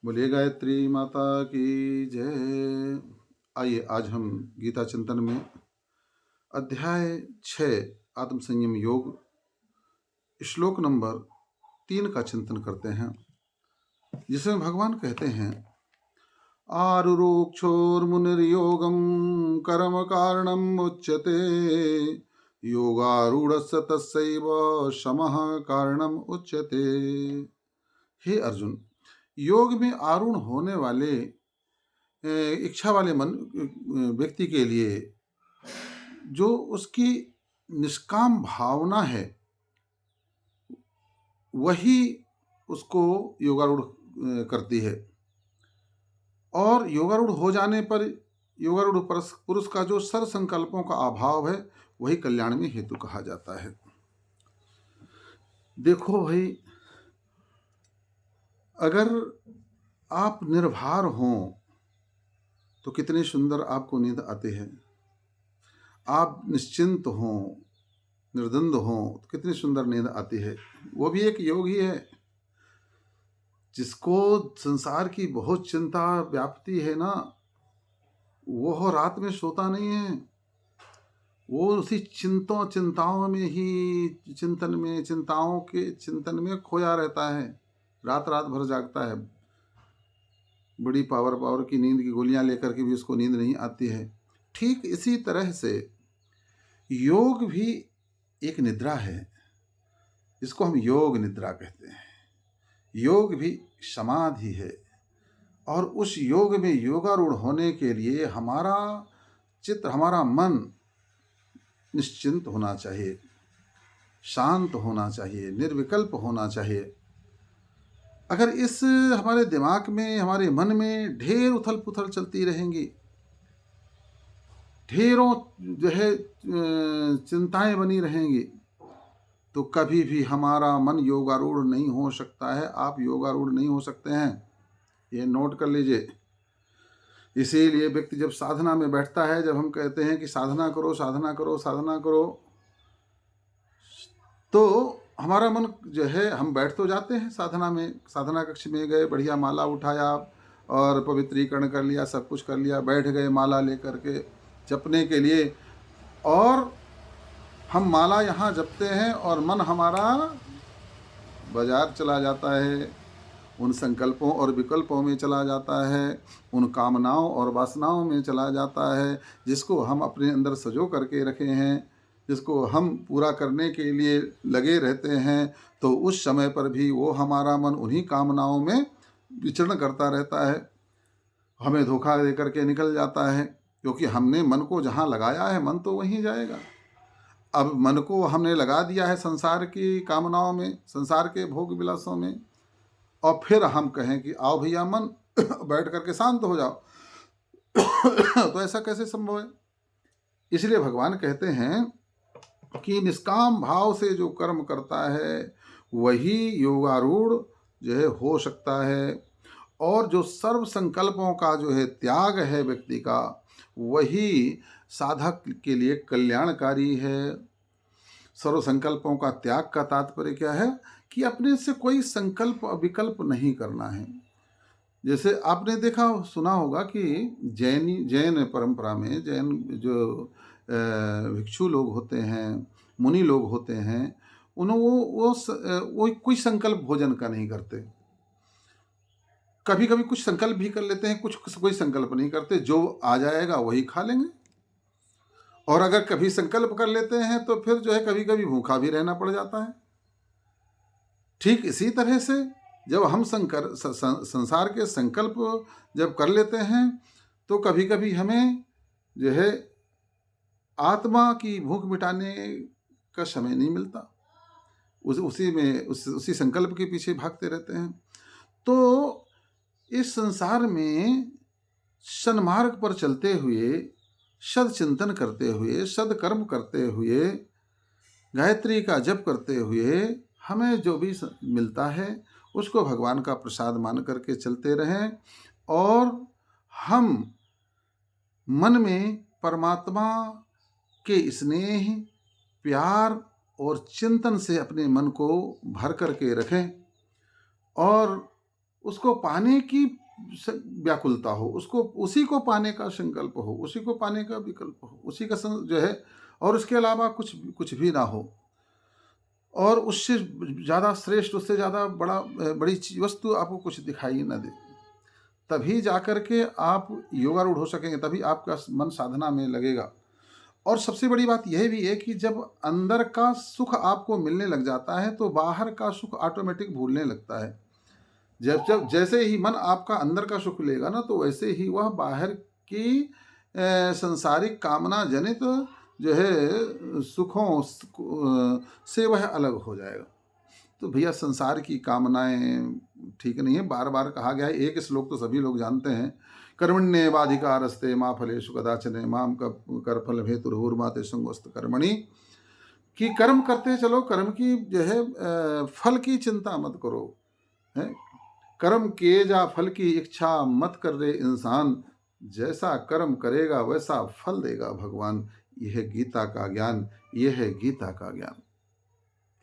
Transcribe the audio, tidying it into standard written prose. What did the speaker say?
बोलिए गायत्री माता की जय। आइए आज हम गीता चिंतन में अध्याय 6 आत्म संयम योग श्लोक नंबर 3 का चिंतन करते हैं, जिसमें भगवान कहते हैं आरुरोक्षोर्मुनिर्योगं कर्म कारणम उच्यते योगारूढ़स्य तस्यैव शमः कारणम उच्यते। हे अर्जुन, योग में आरूढ़ होने वाले इच्छा वाले मन व्यक्ति के लिए जो उसकी निष्काम भावना है वही उसको योगारूढ़ करती है। और योगारूढ़ हो जाने पर योगारूढ़ पुरुष का जो सर्व संकल्पों का अभाव है वही कल्याण में हेतु कहा जाता है। देखो भाई, अगर आप निर्भर हों तो कितनी सुंदर आपको नींद आती है। आप निश्चिंत हों, निर्द्वंद हों तो कितनी सुंदर नींद आती है। वो भी एक योग ही है। जिसको संसार की बहुत चिंता व्याप्ति है ना, वो रात में सोता नहीं है। वो उसी चिंताओं में ही चिंताओं के चिंतन में खोया रहता है। रात रात भर जागता है। बड़ी पावर की नींद की गोलियां लेकर के भी उसको नींद नहीं आती है। ठीक इसी तरह से योग भी एक निद्रा है, जिसको हम योग निद्रा कहते हैं। योग भी समाधि है। और उस योग में योगारूढ़ होने के लिए हमारा चित्त, हमारा मन निश्चिंत होना चाहिए, शांत होना चाहिए, निर्विकल्प होना चाहिए। अगर इस हमारे दिमाग में, हमारे मन में ढेर उथल पुथल चलती रहेंगी, ढेरों जो है चिंताएं बनी रहेंगी, तो कभी भी हमारा मन योगारूढ़ नहीं हो सकता है। आप योगारूढ़ नहीं हो सकते हैं, ये नोट कर लीजिए। इसीलिए व्यक्ति जब साधना में बैठता है, जब हम कहते हैं कि साधना करो साधना करो साधना करो, तो हमारा मन जो है, हम बैठ तो जाते हैं साधना में, साधना कक्ष में गए, बढ़िया माला उठाया और पवित्रीकरण कर लिया, सब कुछ कर लिया, बैठ गए माला लेकर के जपने के लिए। और हम माला यहाँ जपते हैं और मन हमारा बाजार चला जाता है, उन संकल्पों और विकल्पों में चला जाता है, उन कामनाओं और वासनाओं में चला जाता है, जिसको हम अपने अंदर सजो करके रखे हैं, जिसको हम पूरा करने के लिए लगे रहते हैं। तो उस समय पर भी वो हमारा मन उन्हीं कामनाओं में विचरण करता रहता है, हमें धोखा दे करके निकल जाता है। क्योंकि हमने मन को जहाँ लगाया है, मन तो वहीं जाएगा। अब मन को हमने लगा दिया है संसार की कामनाओं में, संसार के भोग विलासों में, और फिर हम कहें कि आओ भैया मन बैठ करके शांत हो जाओ तो ऐसा कैसे संभव है। इसलिए भगवान कहते हैं कि निष्काम भाव से जो कर्म करता है वही योगारूढ़ जो है हो सकता है। और जो सर्व संकल्पों का जो है त्याग है व्यक्ति का, वही साधक के लिए कल्याणकारी है। सर्व संकल्पों का त्याग का तात्पर्य क्या है कि अपने से कोई संकल्प विकल्प नहीं करना है। जैसे आपने देखा सुना होगा कि जैन परंपरा में, जैन जो भिक्षु लोग होते हैं, मुनि लोग होते हैं, वो कोई संकल्प भोजन का नहीं करते। कभी कभी कुछ संकल्प भी कर लेते हैं, कुछ कोई संकल्प नहीं करते, जो आ जाएगा वही खा लेंगे। और अगर कभी संकल्प कर लेते हैं तो फिर जो है कभी कभी भूखा भी रहना पड़ जाता है। ठीक इसी तरह से जब हम संसार के संकल्प जब कर लेते हैं तो कभी कभी हमें जो है आत्मा की भूख मिटाने का समय नहीं मिलता, उसी संकल्प के पीछे भागते रहते हैं। तो इस संसार में सन्मार्ग पर चलते हुए, सद चिंतन करते हुए, सदकर्म करते हुए, गायत्री का जप करते हुए हमें जो भी मिलता है उसको भगवान का प्रसाद मान करके चलते रहें। और हम मन में परमात्मा के स्नेह, प्यार और चिंतन से अपने मन को भर करके रखें। और उसको पाने की व्याकुलता हो, उसको उसी को पाने का संकल्प हो, उसी को पाने का विकल्प हो, उसी का जो है, और उसके अलावा कुछ भी ना हो, और उससे ज़्यादा श्रेष्ठ, उससे ज़्यादा बड़ी वस्तु आपको कुछ दिखाई न दे। तभी जाकर के आप योगारूढ़ हो सकेंगे, तभी आपका मन साधना में लगेगा। और सबसे बड़ी बात यह भी है कि जब अंदर का सुख आपको मिलने लग जाता है, तो बाहर का सुख ऑटोमेटिक भूलने लगता है। जब जब जैसे ही मन आपका अंदर का सुख लेगा ना, तो वैसे ही वह बाहर की संसारिक कामना जनित जो है सुखों से वह अलग हो जाएगा। तो भैया, संसार की कामनाएं ठीक नहीं है। बार बार कहा गया है, एक श्लोक तो सभी लोग जानते हैं, कर्मण्येवाधिकारस्ते मा फलेषु कदाचन माम कर्मफल हेतुर्भुर्माते संगोस्त कर्मणि, कि कर्म करते चलो, कर्म की जो है फल की चिंता मत करो, है। कर्म किए जा फल की इच्छा मत कर रे इंसान, जैसा कर्म करेगा वैसा फल देगा भगवान। यह है गीता का ज्ञान, यह है गीता का ज्ञान।